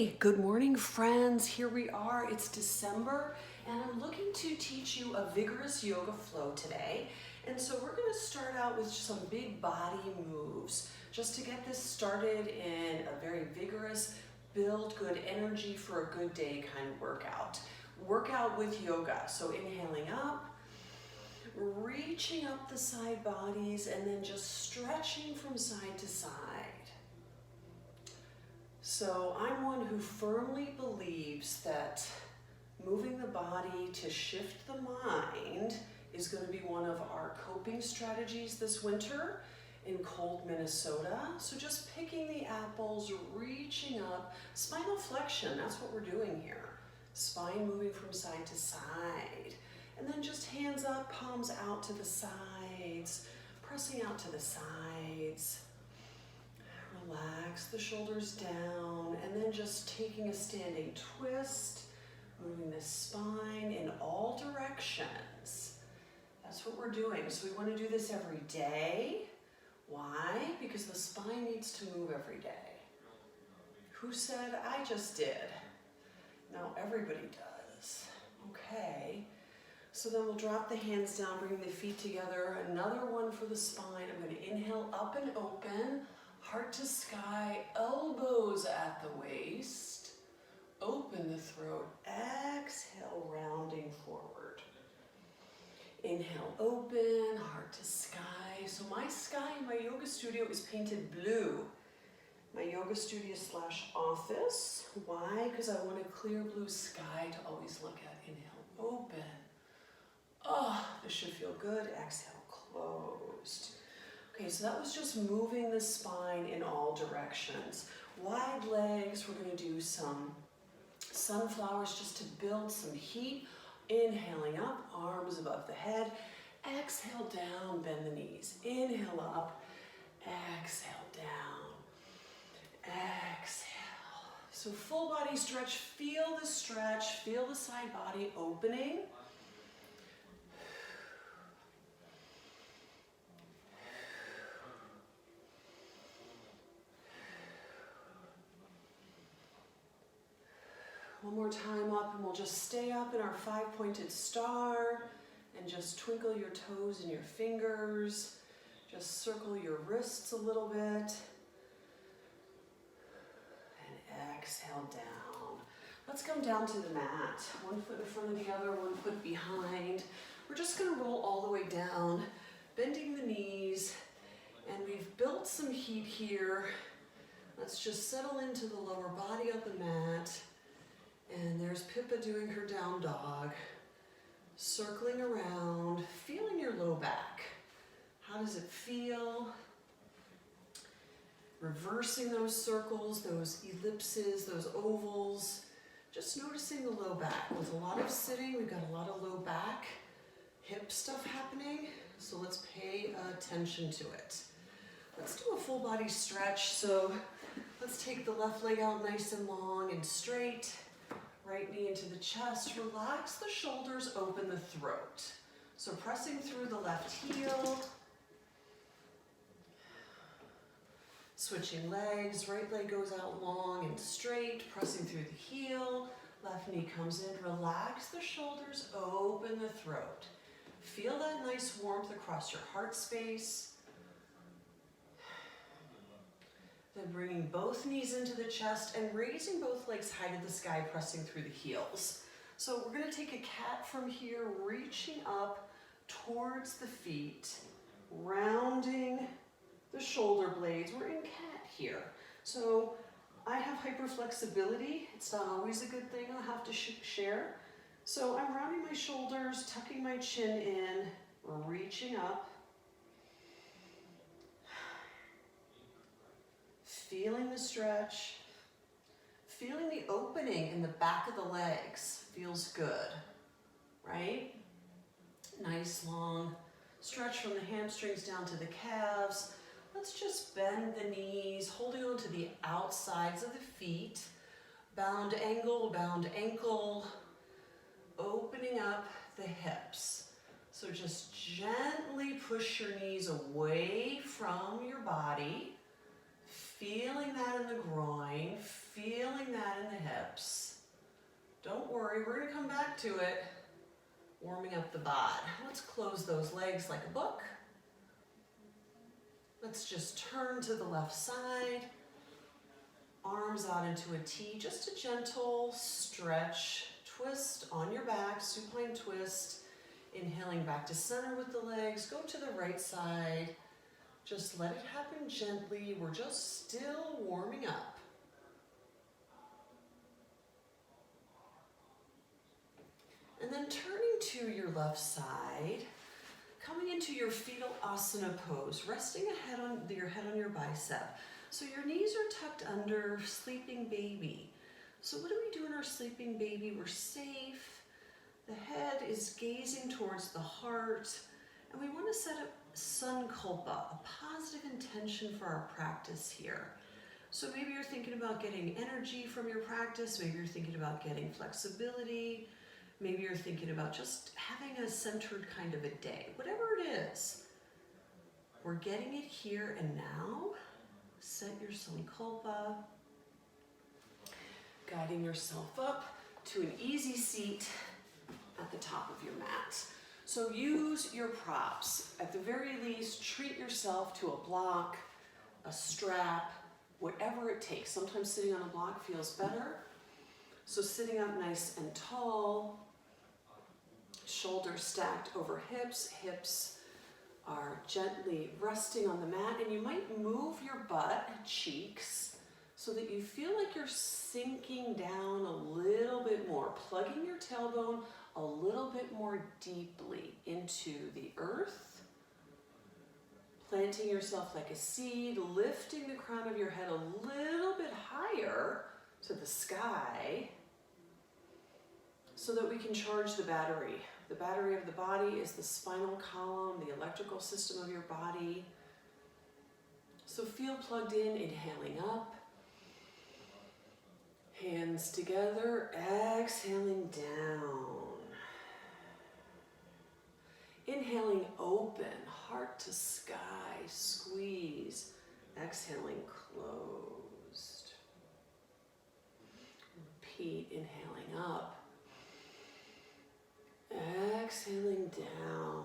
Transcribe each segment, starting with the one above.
Hey, good morning, friends. Here we are. It's December, and I'm looking to teach you a vigorous yoga flow today. And so we're going to start out with some big body moves just to get this started in a very vigorous, build good energy for a good day kind of workout. Workout with yoga. So inhaling up, reaching up the side bodies, and then just stretching from side to side. So I'm one who firmly believes that moving the body to shift the mind is going to be one of our coping strategies this winter in cold Minnesota. So just picking the apples, reaching up, spinal flexion, that's what we're doing here. Spine moving from side to side. And then just hands up, palms out to the sides, pressing out to the sides. Relax the shoulders down, and then just taking a standing twist, moving the spine in all directions. That's what we're doing. So we want to do this every day. Why? Because the spine needs to move every day. Who said I just did? No, everybody does. Okay. So then we'll drop the hands down, bring the feet together. Another one for the spine. I'm going to inhale up and open. Heart to sky, elbows at the waist. Open the throat, exhale, rounding forward. Inhale, open, heart to sky. So my sky in my yoga studio is painted blue. My yoga studio / office. Why? Because I want a clear blue sky to always look at. Inhale, open. Oh, this should feel good. Exhale, closed. Okay, so that was just moving the spine in all directions. Wide legs, we're going to do some sunflowers just to build some heat. Inhaling up, arms above the head. Exhale down, bend the knees. Inhale up, exhale down. Exhale. So full body stretch, feel the stretch, feel the side body opening. One more time up, and we'll just stay up in our 5-pointed star and just twinkle your toes and your fingers. Just circle your wrists a little bit. And exhale down. Let's come down to the mat. One foot in front of the other, one foot behind. We're just going to roll all the way down, bending the knees. And we've built some heat here. Let's just settle into the lower body of the mat. And there's Pippa doing her down dog, circling around, feeling your low back. How does it feel? Reversing those circles, those ellipses, those ovals. Just noticing the low back. With a lot of sitting, we've got a lot of low back, hip stuff happening. So let's pay attention to it. Let's do a full body stretch. So let's take the left leg out nice and long and straight. Right knee into the chest, relax the shoulders, open the throat. So pressing through the left heel. Switching legs, right leg goes out long and straight, pressing through the heel. Left knee comes in, relax the shoulders, open the throat. Feel that nice warmth across your heart space. Then bringing both knees into the chest and raising both legs high to the sky, pressing through the heels. So we're going to take a cat from here, reaching up towards the feet, rounding the shoulder blades. We're in cat here. So I have hyperflexibility. It's not always a good thing. I'll have to share. So I'm rounding my shoulders, tucking my chin in, reaching up. Feeling the stretch, feeling the opening in the back of the legs feels good, right? Nice long stretch from the hamstrings down to the calves. Let's just bend the knees, holding on to the outsides of the feet. Bound ankle, opening up the hips. So just gently push your knees away from your body. Feeling that in the groin, feeling feeling that in the hips. Don't worry, we're gonna come back to it. Warming up the bod. Let's close those legs like a book. Let's just turn to the left side. Arms out into a T, just a gentle stretch, twist on your back, supine twist. Inhaling back to center with the legs, go to the right side. Just let it happen gently. We're just still warming up. And then turning to your left side, coming into your fetal asana pose, resting your head on your bicep. So your knees are tucked under, sleeping baby. So what do we do in our sleeping baby? We're safe. The head is gazing towards the heart. And we want to set up sankalpa, a positive intention for our practice here. So maybe you're thinking about getting energy from your practice. Maybe you're thinking about getting flexibility. Maybe you're thinking about just having a centered kind of a day. Whatever it is, we're getting it here and now. Set your sankalpa. Guiding yourself up to an easy seat at the top of your mat. So use your props. At the very least, treat yourself to a block, a strap, whatever it takes. Sometimes sitting on a block feels better. So sitting up nice and tall, shoulders stacked over hips. Hips are gently resting on the mat, and you might move your butt and cheeks so that you feel like you're sinking down a little bit more, plugging your tailbone a little bit more deeply into the earth, planting yourself like a seed, lifting the crown of your head a little bit higher to the sky so that we can charge the battery. The battery of the body is the spinal column, the electrical system of your body. So feel plugged in, inhaling up. Hands together, exhaling down. Inhaling open, heart to sky, squeeze. Exhaling closed. Repeat, inhaling up. Exhaling down.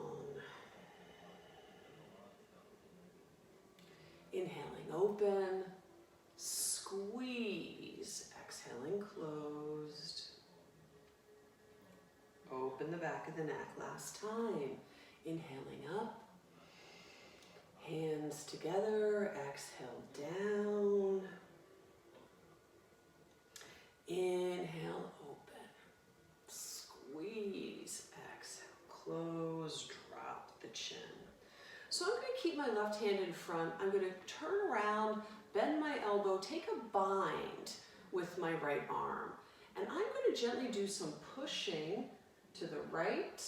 Inhaling open, squeeze. Exhaling closed. Open the back of the neck last time. Inhaling up. Hands together. Exhale down. Inhale, open. Squeeze. Exhale, close. Drop the chin. So I'm going to keep my left hand in front. I'm going to turn around, bend my elbow, take a bind with my right arm. And I'm going to gently do some pushing to the right,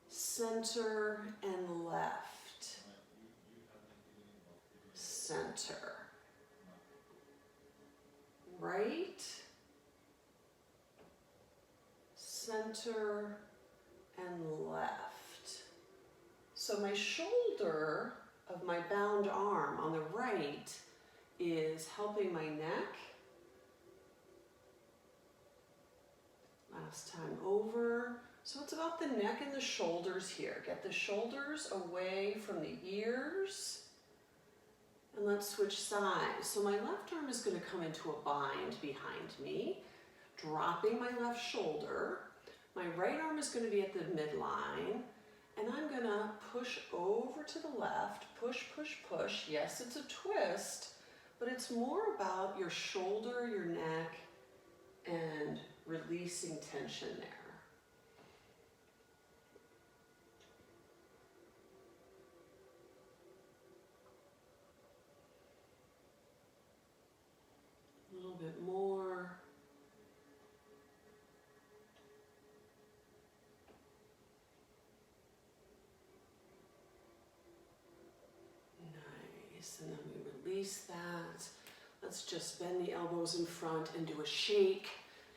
center, and left. Center. Right, center, and left. So my shoulder of my bound arm on the right is helping my neck. Last time over. So it's about the neck and the shoulders here. Get the shoulders away from the ears. And let's switch sides. So my left arm is going to come into a bind behind me, dropping my left shoulder. My right arm is going to be at the midline. And I'm going to push over to the left. Push, push, push. Yes, it's a twist, but it's more about your shoulder, your neck, and releasing tension there. A little bit more. Nice, and then we release that. Let's just bend the elbows in front and do a shake.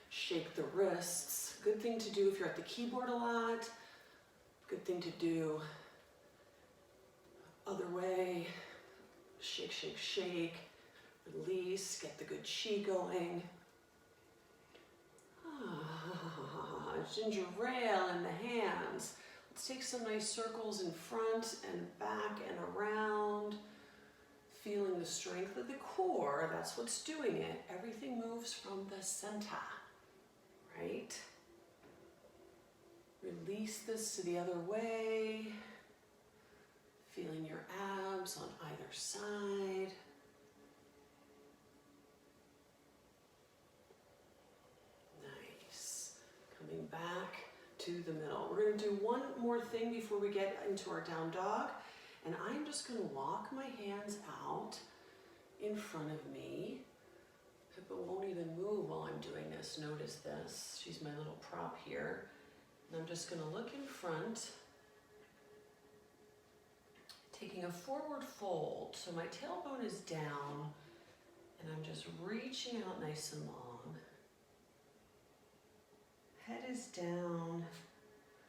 Shake the wrists. Good thing to do if you're at the keyboard a lot. Good thing to do other way. Shake, shake, shake. Release, get the good chi going. Ginger rail in the hands. Let's take some nice circles in front and back and around. Feeling the strength of the core, that's what's doing it. Everything moves from the center, right? Release this to the other way. Feeling your abs on either side. Nice. Coming back to the middle. We're going to do one more thing before we get into our down dog. And I'm just going to walk my hands out in front of me. Pippa won't even move while I'm doing this. Notice this. She's my little prop here. And I'm just going to look in front, taking a forward fold. So my tailbone is down, and I'm just reaching out nice and long. Head is down.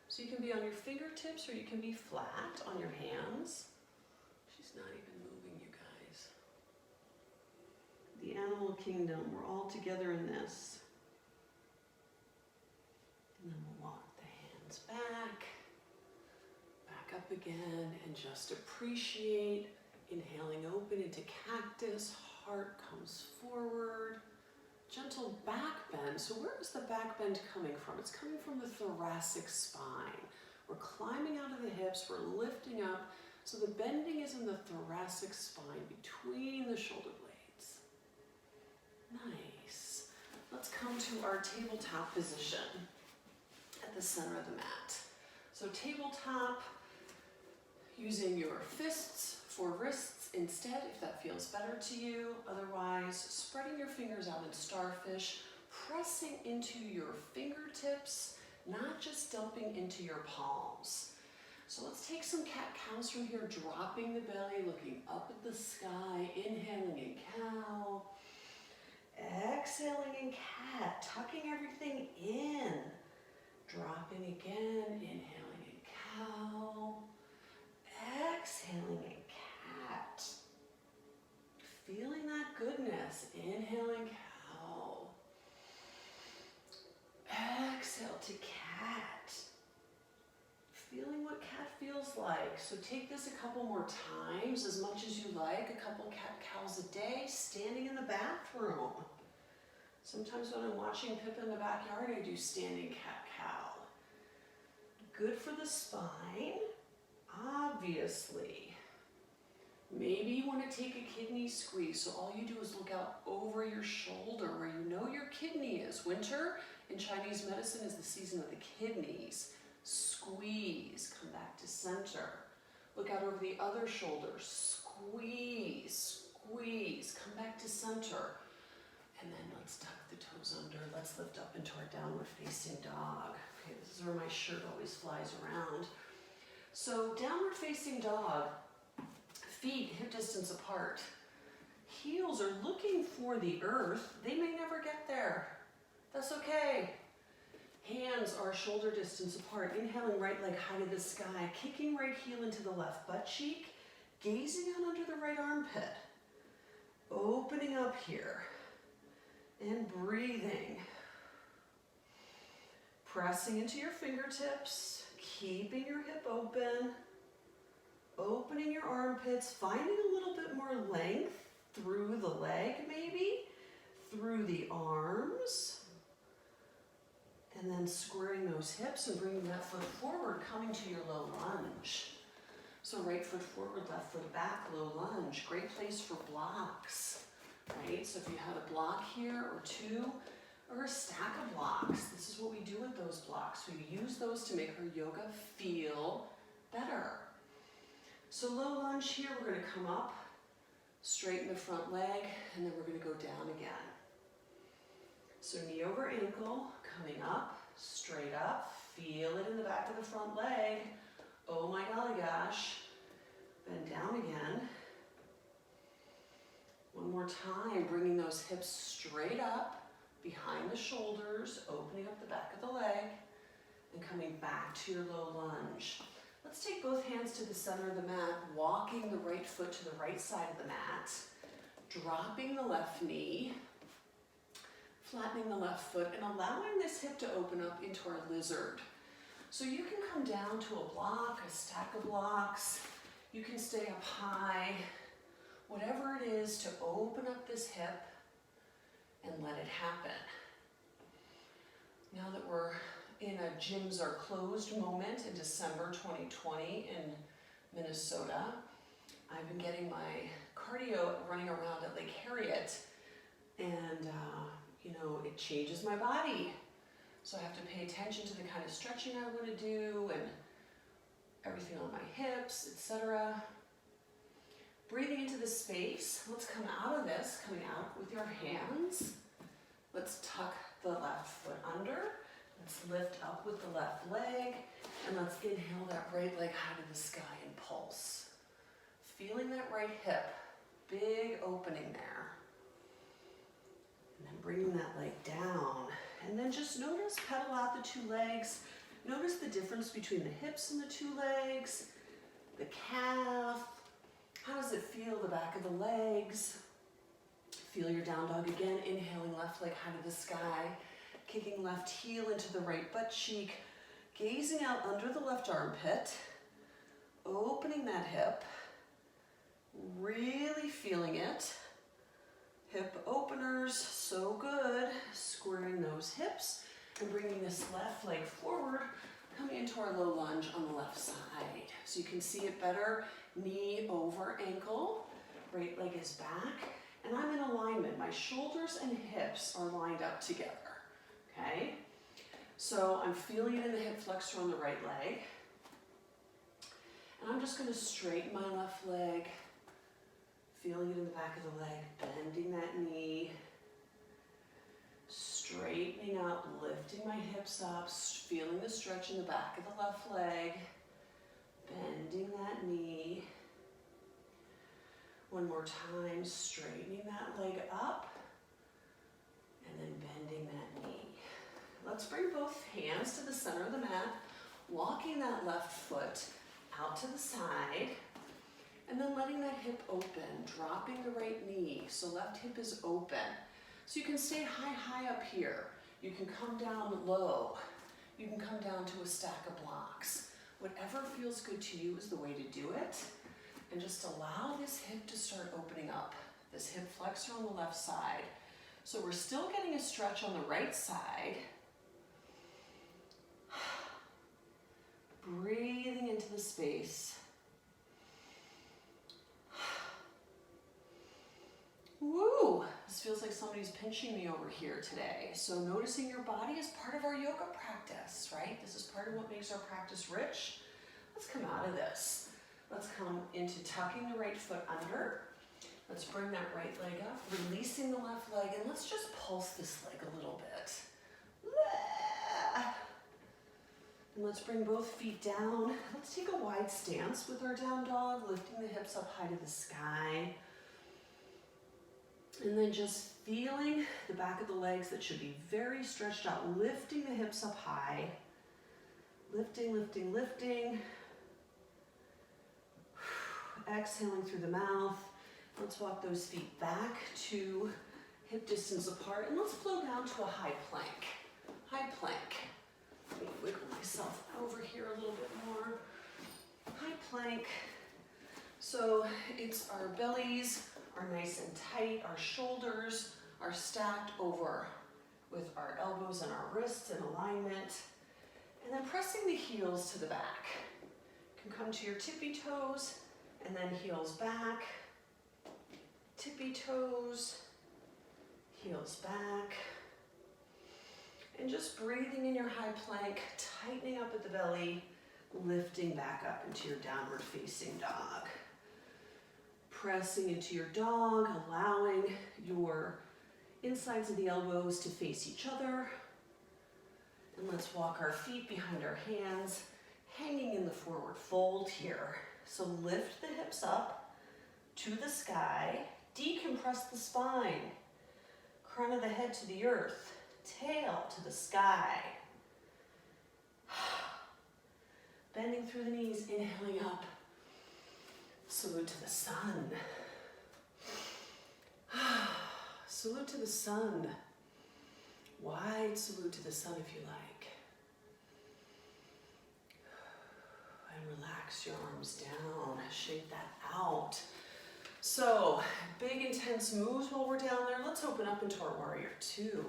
So you can be on your fingertips or you can be flat on your hands. She's not even moving, you guys. The animal kingdom, we're all together in this. And then we'll walk the hands back up again, and just appreciate inhaling open into cactus, heart comes forward. Gentle back bend. So where is the back bend coming from? It's coming from the thoracic spine. We're climbing out of the hips, we're lifting up. So the bending is in the thoracic spine between the shoulder blades. Nice. Let's come to our tabletop position at the center of the mat. So tabletop, using your fists for wrists instead, if that feels better to you. Otherwise, spreading your fingers out in starfish, pressing into your fingertips, not just dumping into your palms. So let's take some cat-cows from here, dropping the belly, looking up at the sky, inhaling in cow, exhaling in cat, tucking everything in, dropping again, inhaling in cow, exhaling in cat. Feeling that goodness. Inhaling cow. Exhale to cat. Feeling what cat feels like. So take this a couple more times, as much as you like. A couple cat-cows a day, standing in the bathroom. Sometimes when I'm watching Pippa in the backyard, I do standing cat-cow. Good for the spine. Obviously. Maybe you want to take a kidney squeeze, so all you do is look out over your shoulder where you know your kidney is. Winter in Chinese medicine is the season of the kidneys. Squeeze, come back to center. Look out over the other shoulder. Squeeze, squeeze, come back to center. And then let's tuck the toes under. Let's lift up into our downward facing dog. Okay, this is where my shirt always flies around. So downward facing dog, feet hip distance apart. Heels are looking for the earth. They may never get there. That's okay. Hands are shoulder distance apart. Inhaling right leg high to the sky, kicking right heel into the left butt cheek, gazing out under the right armpit. Opening up here and breathing. Pressing into your fingertips, keeping your hip open, opening your armpits, finding a little bit more length through the leg maybe, through the arms, and then squaring those hips and bringing that foot forward, coming to your low lunge. So right foot forward, left foot back, low lunge. Great place for blocks, right? So if you had a block here or two, or a stack of blocks, this is what we do with those blocks. We use those to make our yoga feel better. So low lunge here, we're going to come up, straighten the front leg, and then we're going to go down again. So knee over ankle, coming up, straight up, feel it in the back of the front leg. Oh my golly gosh. Bend down again. One more time, bringing those hips straight up, behind the shoulders, opening up the back of the leg, and coming back to your low lunge. Let's take both hands to the center of the mat, walking the right foot to the right side of the mat, dropping the left knee, flattening the left foot, and allowing this hip to open up into our lizard. So you can come down to a block, a stack of blocks. You can stay up high, whatever it is to open up this hip and let it happen. Now that we're in a gyms are closed moment in December 2020 in Minnesota, I've been getting my cardio running around at Lake Harriet, and it changes my body. So I have to pay attention to the kind of stretching I want to do and everything on my hips, etc. Breathing into the space. Let's come out of this, coming out with your hands. Let's tuck the left foot under. Let's lift up with the left leg, and let's inhale that right leg high to the sky and pulse. Feeling that right hip, big opening there. And then bringing that leg down. And then just notice, pedal out the two legs. Notice the difference between the hips and the two legs, the calf. How does it feel, the back of the legs? Feel your down dog again, inhaling left leg high to the sky, kicking left heel into the right butt cheek, gazing out under the left armpit, opening that hip, really feeling it. Hip openers, so good. Squaring those hips and bringing this left leg forward, coming into our low lunge on the left side. So you can see it better, knee over ankle, right leg is back, and I'm in alignment. My shoulders and hips are lined up together, okay? So I'm feeling it in the hip flexor on the right leg, and I'm just gonna straighten my left leg, feeling it in the back of the leg, bending that knee, straightening up, lifting my hips up, feeling the stretch in the back of the left leg, bending that knee. One more time, straightening that leg up, and then bending that knee. Let's bring both hands to the center of the mat, walking that left foot out to the side, and then letting that hip open, dropping the right knee, so left hip is open. So you can stay high up here. You can come down low. You can come down to a stack of blocks. Whatever feels good to you is the way to do it. And just allow this hip to start opening up, this hip flexor on the left side. So we're still getting a stretch on the right side. Breathing into the space. Woo! This feels like somebody's pinching me over here today. So noticing your body is part of our yoga practice, right? This is part of what makes our practice rich. Let's come out of this. Let's come into tucking the right foot under. Let's bring that right leg up, releasing the left leg, and let's just pulse this leg a little bit. And let's bring both feet down. Let's take a wide stance with our down dog, lifting the hips up high to the sky. And then just feeling the back of the legs that should be very stretched out, lifting the hips up high. Lifting, lifting, lifting. Exhaling through the mouth. Let's walk those feet back to hip distance apart, and let's flow down to a high plank. High plank. Let me wiggle myself over here a little bit more. High plank. So it's our bellies are nice and tight, our shoulders are stacked over with our elbows and our wrists in alignment. And then pressing the heels to the back. You can come to your tippy toes, and then heels back, tippy toes, heels back. And just breathing in your high plank, tightening up at the belly, lifting back up into your downward facing dog. Pressing into your dog, allowing your insides of the elbows to face each other. And let's walk our feet behind our hands, hanging in the forward fold here. So lift the hips up to the sky, decompress the spine, crown of the head to the earth, tail to the sky. Bending through the knees, inhaling up, salute to the sun. Salute to the sun. Wide salute to the sun if you like. And relax your arms down. Shake that out. So, big intense moves while we're down there. Let's open up into our warrior two.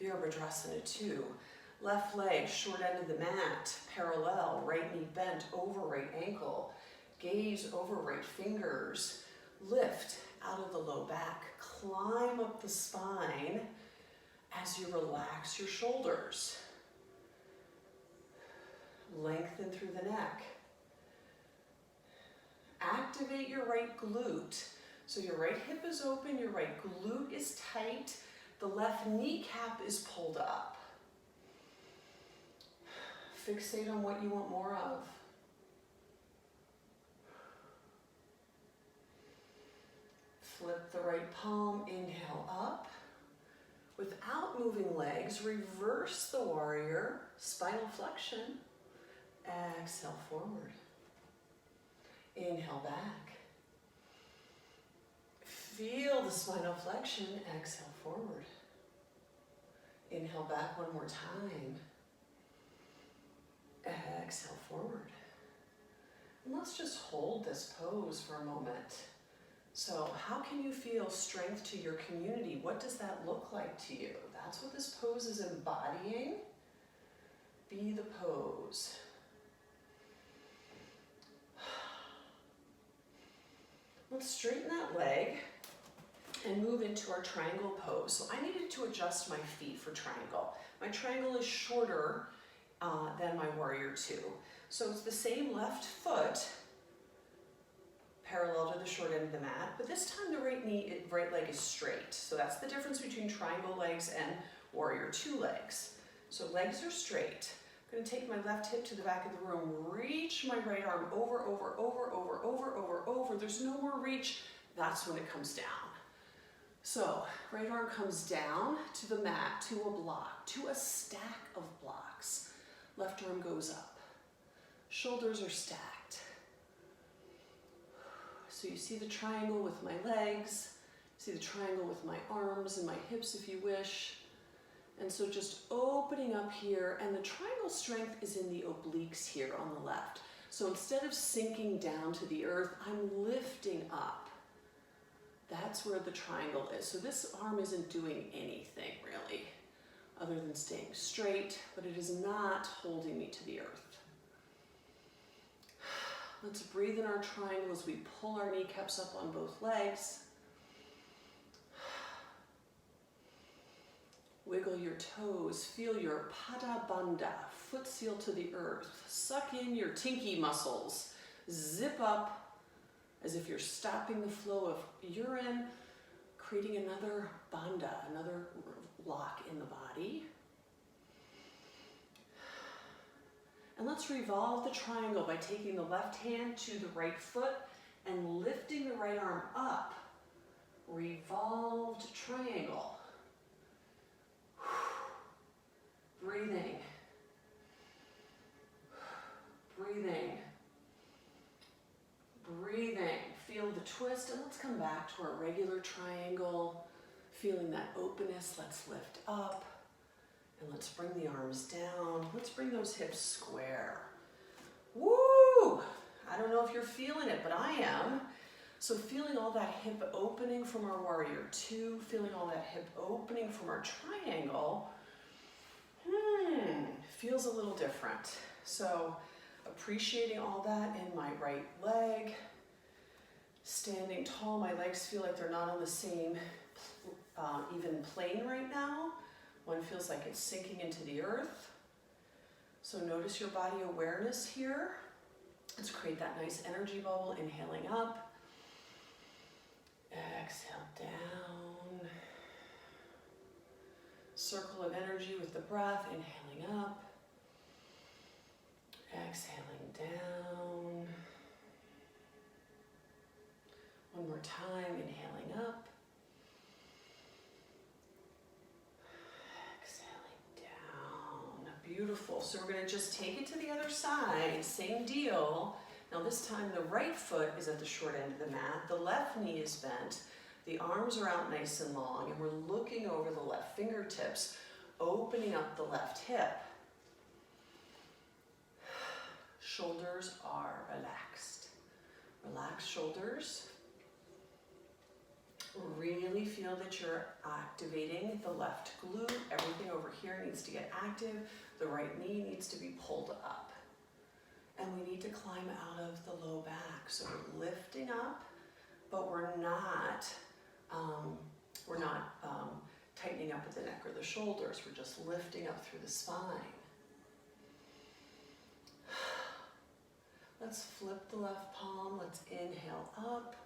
Virabhadrasana 2. Left leg, short end of the mat, parallel, right knee bent over right ankle. Gaze over right fingers. Lift out of the low back. Climb up the spine as you relax your shoulders. Lengthen through the neck. Activate your right glute. So your right hip is open, your right glute is tight, the left kneecap is pulled up. Fixate on what you want more of. Flip the right palm, inhale up. Without moving legs, reverse the warrior, spinal flexion. Exhale forward. Inhale back. Feel the spinal flexion, exhale forward. Inhale back one more time. Exhale forward. And let's just hold this pose for a moment. So how can you feel strength to your community? What does that look like to you? That's what this pose is embodying. Be the pose. Let's straighten that leg and move into our triangle pose. So I needed to adjust my feet for triangle. My triangle is shorter than my warrior two. So it's the same left foot parallel to the short end of the mat, but this time the right leg is straight. So that's the difference between triangle legs and warrior two legs. So legs are straight. I'm gonna take my left hip to the back of the room, reach my right arm over, over, over, over, over, over, over. There's no more reach, that's when it comes down. So right arm comes down to the mat, to a block, to a stack of blocks. Left arm goes up. Shoulders are stacked. So you see the triangle with my legs, see the triangle with my arms and my hips if you wish. And so just opening up here, and the triangle strength is in the obliques here on the left. So instead of sinking down to the earth, I'm lifting up. That's where the triangle is. So this arm isn't doing anything really, other than staying straight, but it is not holding me to the earth. Let's breathe in our triangle as we pull our kneecaps up on both legs. Wiggle your toes, feel your pada bandha, foot seal to the earth. Suck in your tinky muscles. Zip up as if you're stopping the flow of urine, creating another bandha, another lock in the body. And let's revolve the triangle by taking the left hand to the right foot and lifting the right arm up. Revolved triangle. Breathing. Breathing. Breathing. Feel the twist, and let's come back to our regular triangle. Feeling that openness, let's lift up. And let's bring the arms down. Let's bring those hips square. Woo! I don't know if you're feeling it, but I am. So feeling all that hip opening from our warrior two, feeling all that hip opening from our triangle, feels a little different. So appreciating all that in my right leg. Standing tall, my legs feel like they're not on the same even plane right now. One feels like it's sinking into the earth. So notice your body awareness here. Let's create that nice energy bubble, inhaling up. Exhale down. Circle of energy with the breath, inhaling up. Exhaling down. One more time, inhaling up. Beautiful. So we're going to just take it to the other side. Same deal. Now this time the right foot is at the short end of the mat. The left knee is bent. The arms are out nice and long, and we're looking over the left fingertips, opening up the left hip. Shoulders are relaxed. Relaxed shoulders. Really feel that you're activating the left glute. Everything over here needs to get active. The right knee needs to be pulled up. And we need to climb out of the low back. So we're lifting up, but we're not tightening up at the neck or the shoulders. We're just lifting up through the spine. Let's flip the left palm. Let's inhale up.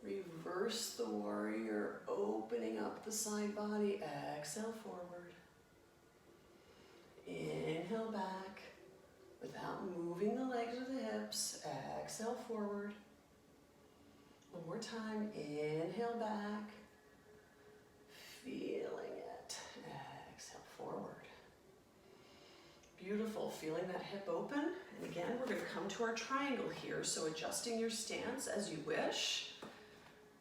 Reverse the warrior, opening up the side body. Exhale forward. Inhale back without moving the legs or the hips. Exhale forward. One more time. Inhale back. Feeling it. Exhale forward. Beautiful. Feeling that hip open. And again, we're going to come to our triangle here. So adjusting your stance as you wish.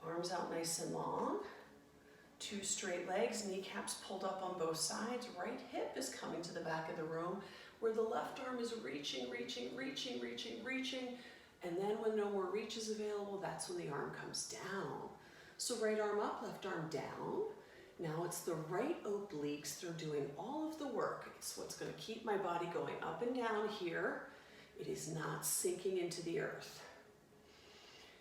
Arms out nice and long. Two straight legs, kneecaps pulled up on both sides. Right hip is coming to the back of the room where the left arm is reaching. And then when no more reach is available, that's when the arm comes down. So right arm up, left arm down. Now it's the right obliques. They're doing all of the work. It's what's going to keep my body going up and down here. It is not sinking into the earth.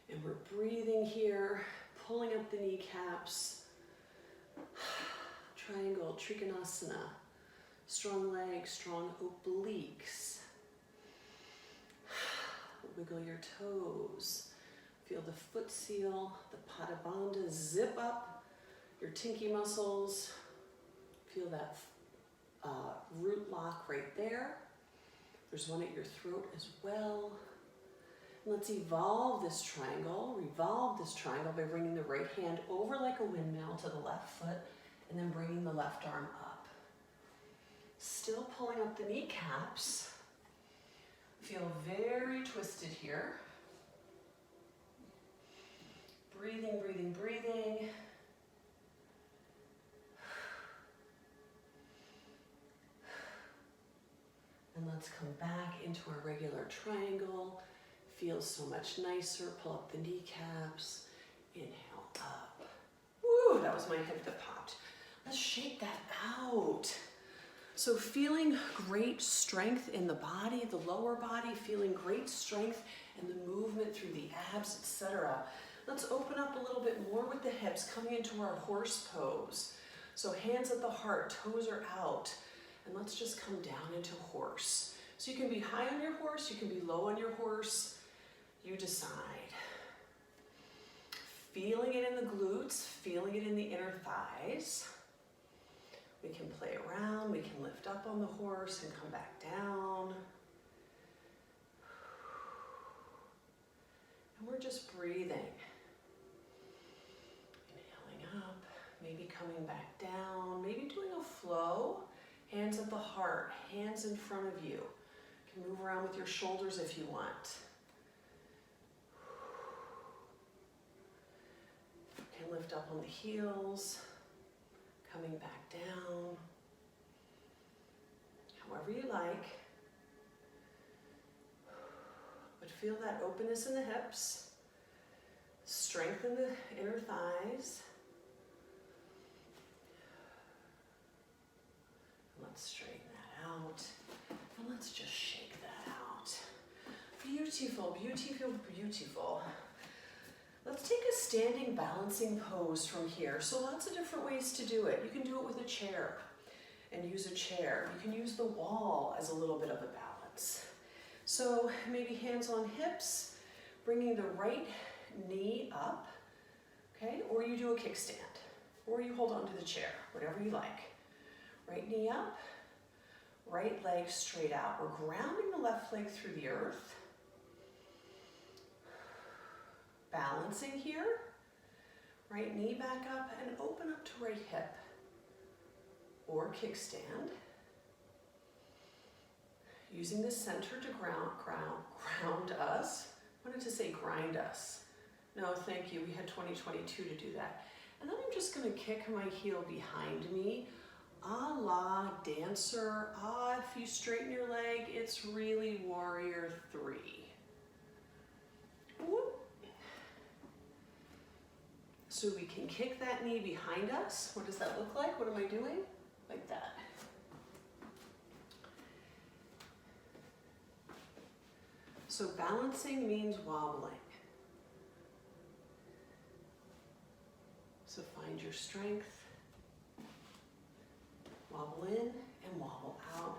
And we're breathing here, pulling up the kneecaps. Triangle, Trikonasana. Strong legs, strong obliques. Wiggle your toes. Feel the foot seal, the Pada Bandha zip up your tinky muscles. Feel that root lock right there. There's one at your throat as well. Let's evolve this triangle, revolve this triangle by bringing the right hand over like a windmill to the left foot and then bringing the left arm up. Still pulling up the kneecaps. Feel very twisted here. Breathing, breathing, breathing. And let's come back into our regular triangle. Feels so much nicer. Pull up the kneecaps. Inhale up. Woo, that was my hip that popped. Let's shake that out. So feeling great strength in the body, the lower body, feeling great strength and the movement through the abs, etc. Let's open up a little bit more with the hips, coming into our horse pose. So hands at the heart, toes are out. And let's just come down into horse. So you can be high on your horse, you can be low on your horse. You decide. Feeling it in the glutes, feeling it in the inner thighs. We can play around, we can lift up on the horse and come back down. And we're just breathing. Inhaling up, maybe coming back down, maybe doing a flow. Hands at the heart, hands in front of you. You can move around with your shoulders if you want. You can lift up on the heels. Coming back down, however you like. But feel that openness in the hips, strengthen the inner thighs. Let's straighten that out, and let's just shake that out. Beautiful, beautiful, beautiful. Let's take a standing balancing pose from here. So lots of different ways to do it. You can do it with a chair and use a chair. You can use the wall as a little bit of a balance. So maybe hands on hips, bringing the right knee up, okay? Or you do a kickstand, or you hold on to the chair, whatever you like. Right knee up, right leg straight out. We're grounding the left leg through the earth. Balancing here, right knee back up and open up to right hip or kickstand. Using the center to ground us. I wanted to say grind us. No, thank you. We had 2022 to do that. And then I'm just gonna kick my heel behind me, a la dancer. If you straighten your leg, it's really warrior 3. Whoop. So we can kick that knee behind us. What does that look like? What am I doing? Like that. So balancing means wobbling. So find your strength. Wobble in and wobble out.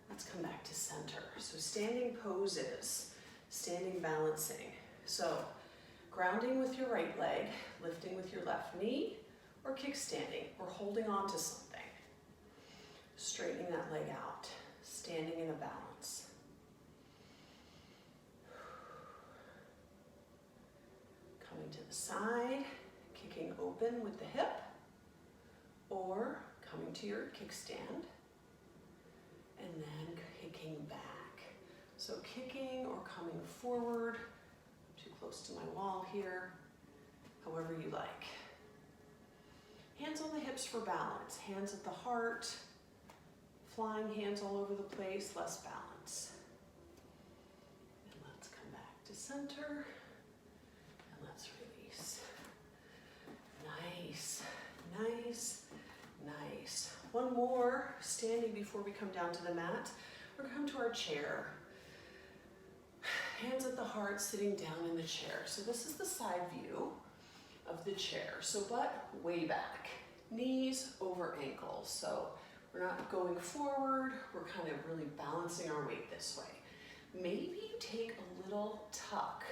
Let's come back to center. So standing poses, standing balancing. So grounding with your right leg, lifting with your left knee, or kickstanding, or holding on to something. Straightening that leg out, standing in a balance. Coming to the side, kicking open with the hip, or coming to your kickstand, and then kicking back. So kicking or coming forward, too close to my wall here, however you like. Hands on the hips for balance, hands at the heart, flying hands all over the place, less balance. And let's come back to center, and let's release. Nice, nice, nice. One more, standing before we come down to the mat. We're gonna come to our chair. Hands at the heart, sitting down in the chair. So this is the side view of the chair. So butt way back, knees over ankles. So we're not going forward, we're kind of really balancing our weight this way. Maybe you take a little tuck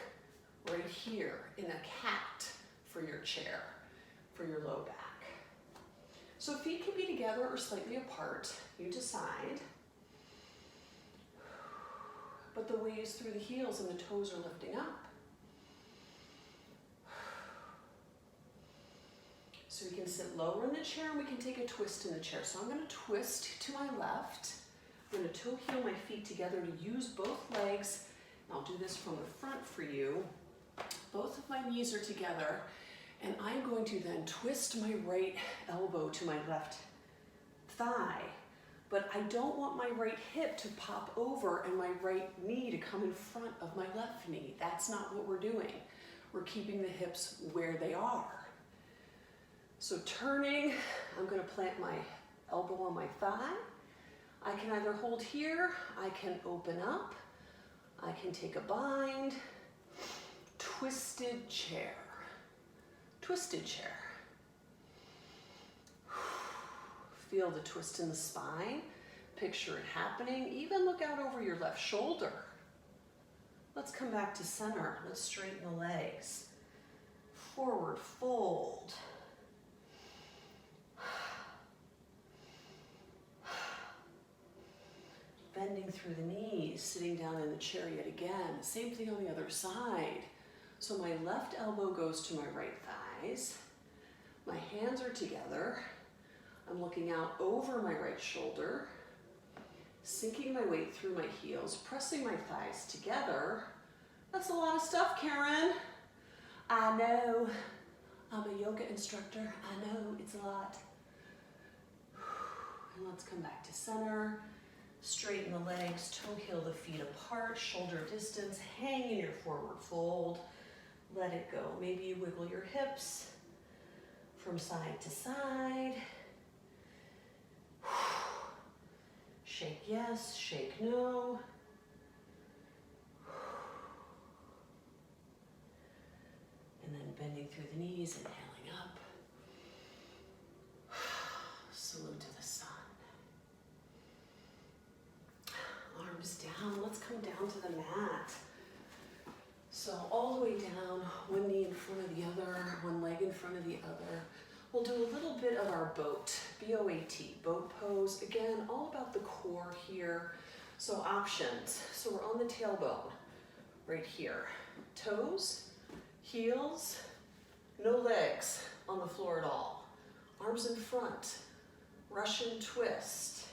right here in a cat for your chair, for your low back. So feet can be together or slightly apart, you decide. But the weight is through the heels and the toes are lifting up. So we can sit lower in the chair and we can take a twist in the chair. So I'm going to twist to my left. I'm going to toe heel my feet together to use both legs. And I'll do this from the front for you. Both of my knees are together. And I'm going to then twist my right elbow to my left thigh. But I don't want my right hip to pop over and my right knee to come in front of my left knee. That's not what we're doing. We're keeping the hips where they are. So turning, I'm going to plant my elbow on my thigh. I can either hold here, I can open up, I can take a bind, twisted chair, twisted chair. Feel the twist in the spine, picture it happening, even look out over your left shoulder. Let's come back to center, let's straighten the legs. Forward fold. Bending through the knees, sitting down in the chair yet again. Same thing on the other side. So my left elbow goes to my right thighs. My hands are together. I'm looking out over my right shoulder, sinking my weight through my heels, pressing my thighs together. That's a lot of stuff, Karen. I know. I'm a yoga instructor. I know it's a lot. And let's come back to center. Straighten the legs, toe heel the feet apart, shoulder distance, hang in your forward fold. Let it go. Maybe you wiggle your hips from side to side. Shake yes, shake no. And then bending through the knees, inhaling up. Salute to the sun. Arms down, let's come down to the mat. So all the way down, one knee in front of the other, one leg in front of the other. We'll do a little bit of our boat, B-O-A-T, boat pose. Again, all about the core here. So options, so we're on the tailbone right here. Toes, heels, no legs on the floor at all. Arms in front, Russian twist.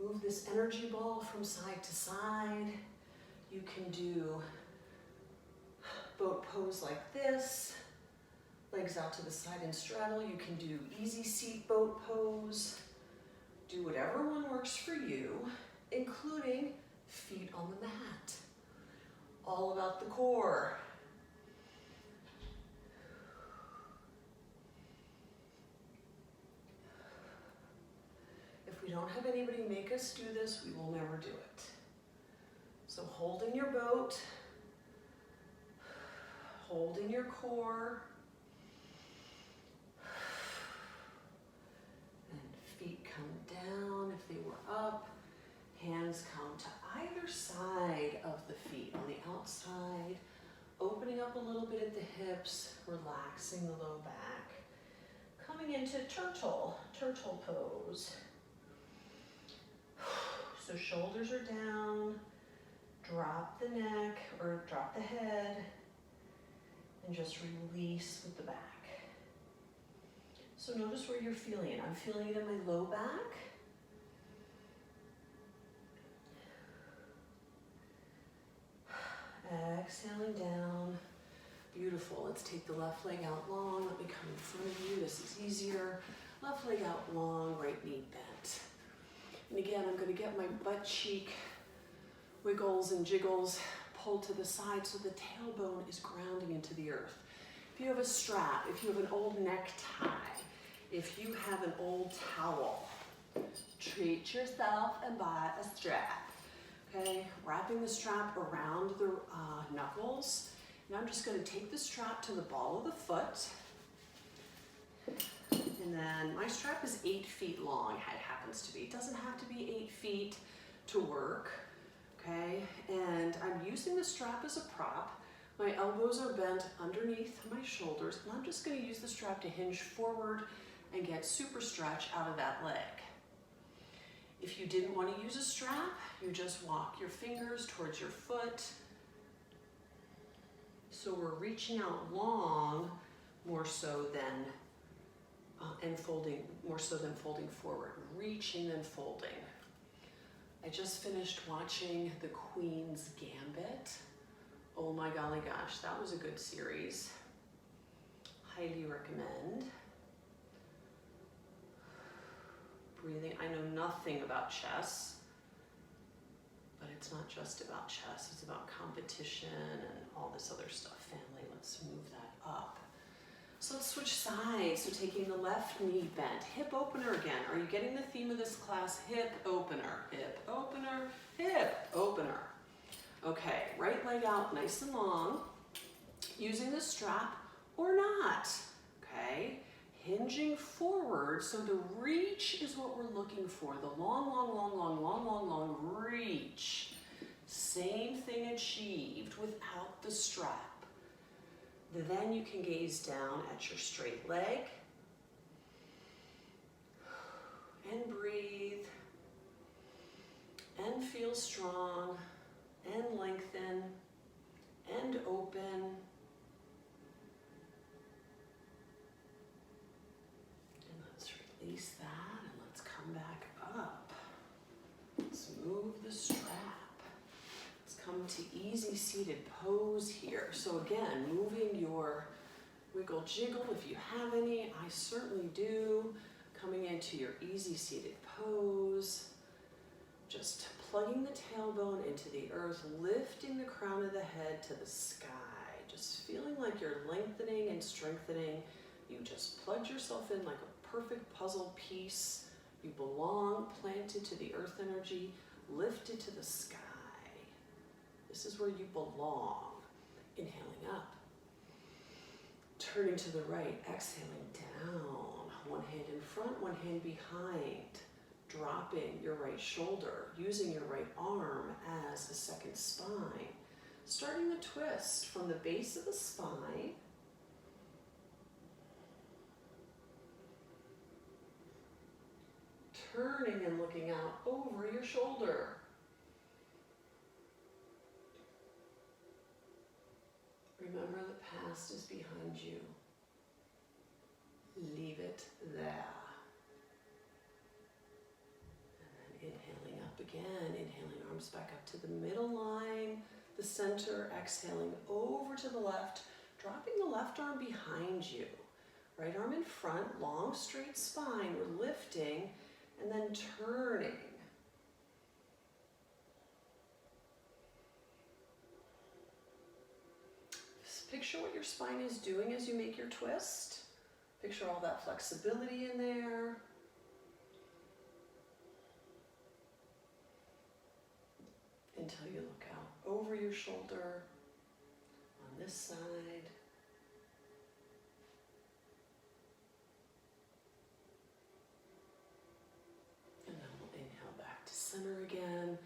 Move this energy ball from side to side. You can do boat pose like this. Legs out to the side and straddle. You can do easy seat boat pose. Do whatever one works for you, including feet on the mat. All about the core. If we don't have anybody make us do this, we will never do it. So hold in your boat, hold in your core, and feet come down if they were up. Hands come to either side of the feet, on the outside, opening up a little bit at the hips, relaxing the low back. Coming into turtle pose. So shoulders are down, drop the neck or drop the head, and just release with the back. So notice where you're feeling it. I'm feeling it in my low back. Exhaling down. Beautiful. Let's take the left leg out long. Let me come in front of you. This is easier. Left leg out long, right knee bent. And again, I'm going to get my butt cheek wiggles and jiggles pulled to the side so the tailbone is grounding into the earth. If you have a strap, if you have an old necktie, if you have an old towel, treat yourself and buy a strap. Okay, wrapping the strap around the knuckles. And I'm just going to take the strap to the ball of the foot. And then my strap is 8 feet long, it happens to be. It doesn't have to be 8 feet to work, okay? And I'm using the strap as a prop. My elbows are bent underneath my shoulders, and I'm just going to use the strap to hinge forward and get super stretch out of that leg. If you didn't want to use a strap, you just walk your fingers towards your foot. So we're reaching out long more so than and folding, more so than folding forward. Reaching and folding. I just finished watching The Queen's Gambit. Oh my golly gosh, that was a good series. Highly recommend. Breathing. I know nothing about chess, but it's not just about chess. It's about competition and all this other stuff. Family, let's move that up. So let's switch sides. So taking the left knee bent. Hip opener again. Are you getting the theme of this class? Hip opener, hip opener, hip opener. Okay, right leg out nice and long. Using the strap or not, okay? Hinging forward, so the reach is what we're looking for. The long, long, long, long, long, long, long reach. Same thing achieved without the strap. Then you can gaze down at your straight leg and breathe and feel strong and lengthen and open. And let's release that and let's come back up. Let's move the strap. Come to easy seated pose here. So again, moving your wiggle jiggle if you have any. I certainly do. Coming into your easy seated pose. Just plugging the tailbone into the earth, lifting the crown of the head to the sky. Just feeling like you're lengthening and strengthening. You just plugged yourself in like a perfect puzzle piece. You belong, planted to the earth energy, lifted to the sky. This is where you belong. Inhaling up. Turning to the right, exhaling down. One hand in front, one hand behind. Dropping your right shoulder, using your right arm as a second spine. Starting the twist from the base of the spine. Turning and looking out over your shoulder. Remember, the past is behind you. Leave it there. And then inhaling up again, inhaling arms back up to the middle line, the center, exhaling over to the left, dropping the left arm behind you. Right arm in front, long straight spine, we're lifting and then turning. Just picture what your spine is doing as you make your twist. Picture all that flexibility in there. Until you look out over your shoulder on this side. And then we'll inhale back to center again,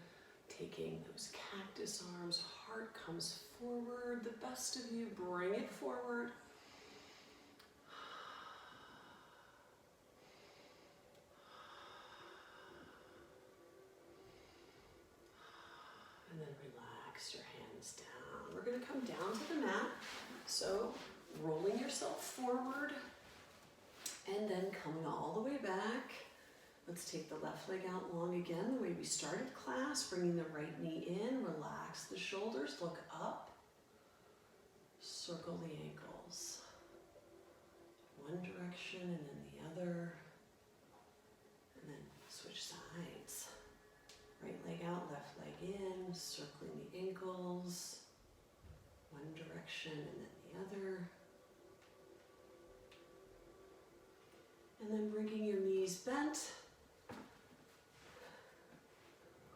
taking those cactus arms, heart comes forward, the best of you, bring it forward. And then relax your hands down. We're going to come down to the mat. So rolling yourself forward and then coming all the way back. Let's take the left leg out long again, the way we started class, bringing the right knee in, relax the shoulders, look up, circle the ankles. One direction and then the other, and then switch sides. Right leg out, left leg in, circling the ankles, one direction and then the other. And then bringing your knees bent,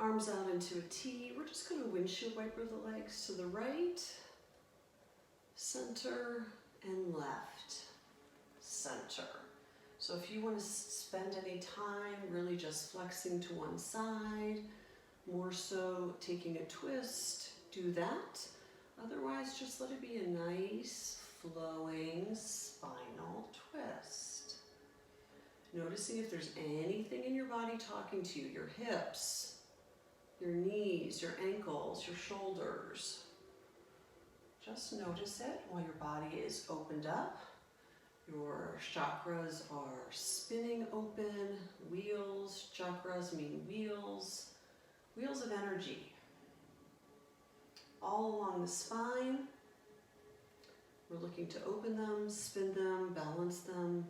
arms out into a T. We're just going to windshield wiper the legs to the right, center, and left, center. So if you want to spend any time really just flexing to one side, more so taking a twist, do that. Otherwise, just let it be a nice, flowing spinal twist. Noticing if there's anything in your body talking to you, your hips, your knees, your ankles, your shoulders. Just notice it while your body is opened up. Your chakras are spinning open. Wheels, chakras mean wheels. Wheels of energy. All along the spine. We're looking to open them, spin them, balance them.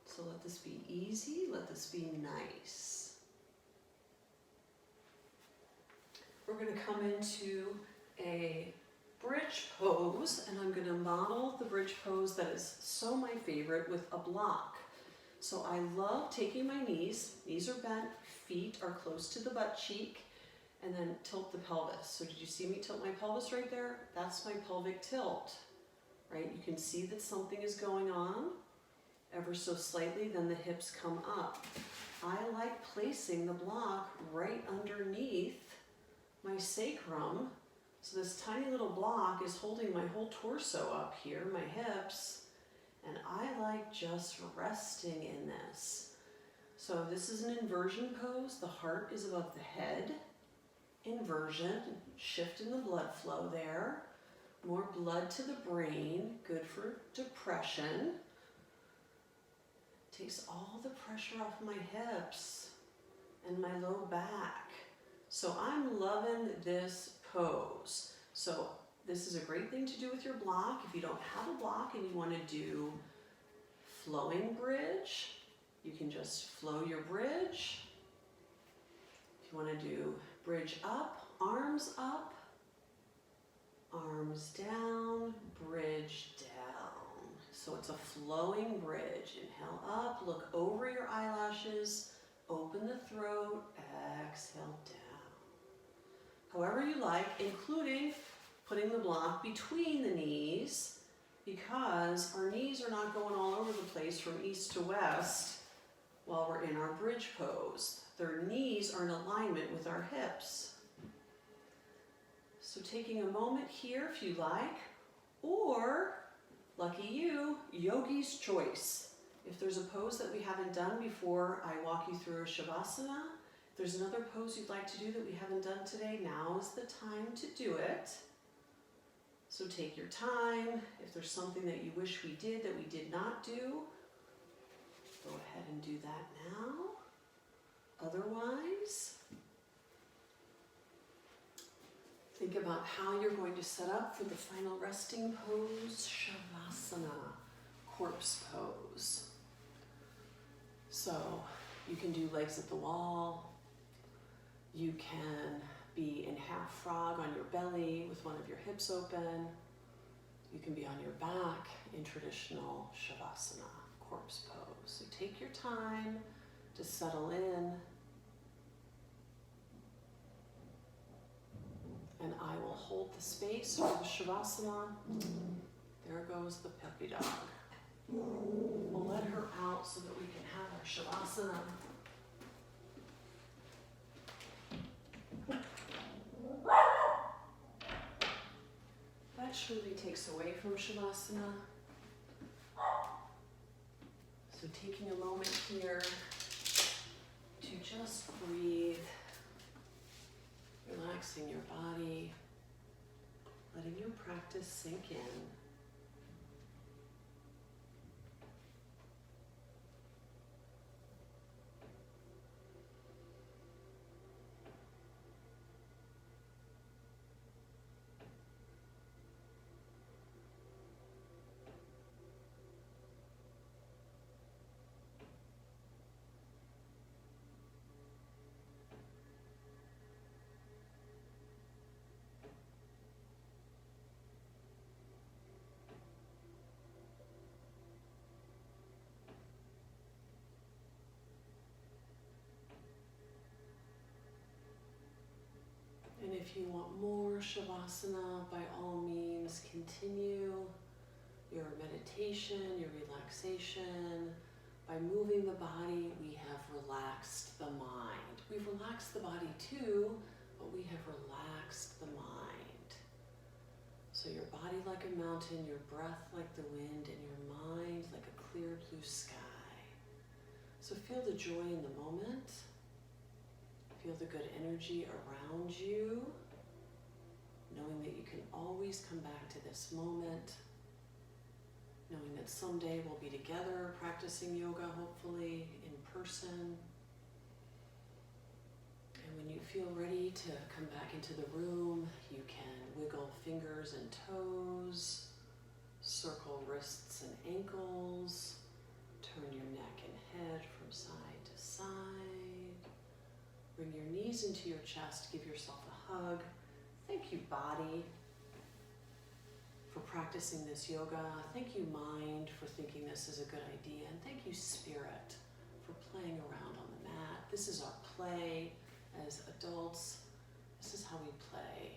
So let this be easy, let this be nice. We're going to come into a bridge pose, and I'm going to model the bridge pose that is so my favorite with a block. So I love taking my knees are bent, feet are close to the butt cheek, and then tilt the pelvis. So did you see me tilt my pelvis right there? That's my pelvic tilt, right? You can see that something is going on ever so slightly, then the hips come up. I like placing the block right underneath my sacrum. So this tiny little block is holding my whole torso up here, my hips, and I like just resting in this. So this is an inversion pose. The heart is above the head. Inversion, shift in the blood flow there. More blood to the brain, good for depression. Takes all the pressure off my hips and my low back. So I'm loving this pose. So this is a great thing to do with your block. If you don't have a block and you want to do flowing bridge, you can just flow your bridge. If you want to do bridge up, arms down, bridge down. So it's a flowing bridge. Inhale up, look over your eyelashes, open the throat, exhale down. However you like, including putting the block between the knees, because our knees are not going all over the place from east to west while we're in our bridge pose. Their knees are in alignment with our hips. So taking a moment here if you like, or lucky you, yogi's choice. If there's a pose that we haven't done before I walk you through a Shavasana, if there's another pose you'd like to do that we haven't done today, now is the time to do it. So take your time. If there's something that you wish we did that we did not do, go ahead and do that now. Otherwise, Think about how you're going to set up for the final resting pose, Shavasana, corpse pose. So you can do legs at the wall. You can be in half frog on your belly with one of your hips open. You can be on your back in traditional Shavasana, corpse pose. So take your time to settle in. And I will hold the space for the Shavasana. There goes the puppy dog. We'll let her out so that we can have our Shavasana. That surely takes away from Shavasana. So taking a moment here to just breathe, relaxing your body, letting your practice sink in. And if you want more Shavasana, by all means, continue your meditation, your relaxation. By moving the body, we have relaxed the mind. We've relaxed the body too, but we have relaxed the mind. So your body like a mountain, your breath like the wind, and your mind like a clear blue sky. So feel the joy in the moment. Feel the good energy around you, knowing that you can always come back to this moment, knowing that someday we'll be together practicing yoga, hopefully in person. And when you feel ready to come back into the room, you can wiggle fingers and toes, circle wrists and ankles, turn your neck and head from side to side. Bring your knees into your chest, give yourself a hug. Thank you, body, for practicing this yoga. Thank you, mind, for thinking this is a good idea. And thank you, spirit, for playing around on the mat. This is our play as adults. This is how we play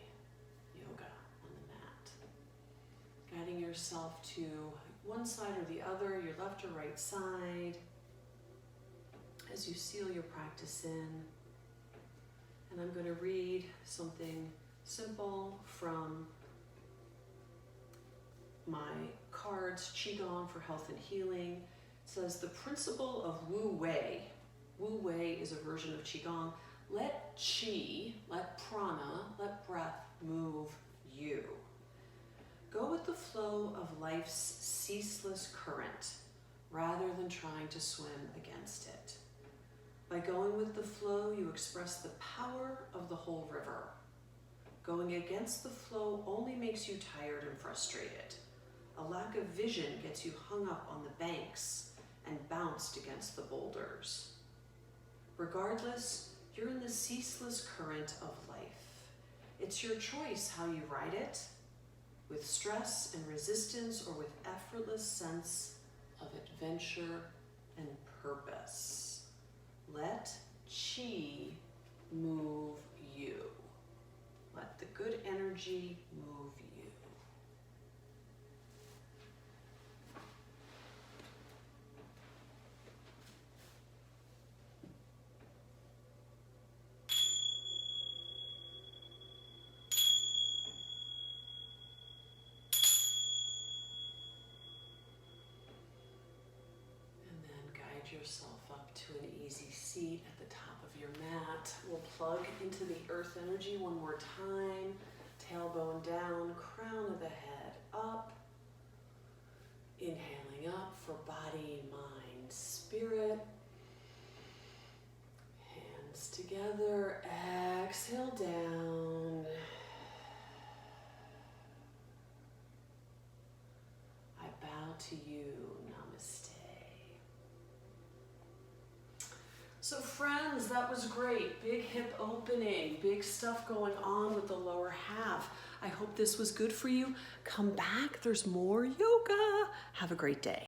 yoga on the mat. Guiding yourself to one side or the other, your left or right side, as you seal your practice in. And I'm going to read something simple from my cards, Qigong for Health and Healing. It says, the principle of Wu Wei. Wu Wei is a version of Qigong. Let Qi, let prana, let breath move you. Go with the flow of life's ceaseless current rather than trying to swim against it. By going with the flow, you express the power of the whole river. Going against the flow only makes you tired and frustrated. A lack of vision gets you hung up on the banks and bounced against the boulders. Regardless, you're in the ceaseless current of life. It's your choice how you ride it, with stress and resistance or with effortless sense of adventure and purpose. Let Qi move you. Let the good energy move you. And then guide yourself up to an easy seat at the top of your mat. We'll plug into the earth energy one more time. Tailbone down, crown of the head up. Inhaling up for body, mind, spirit. Hands together, exhale down. So friends, that was great. Big hip opening, big stuff going on with the lower half. I hope this was good for you. Come back, there's more yoga. Have a great day.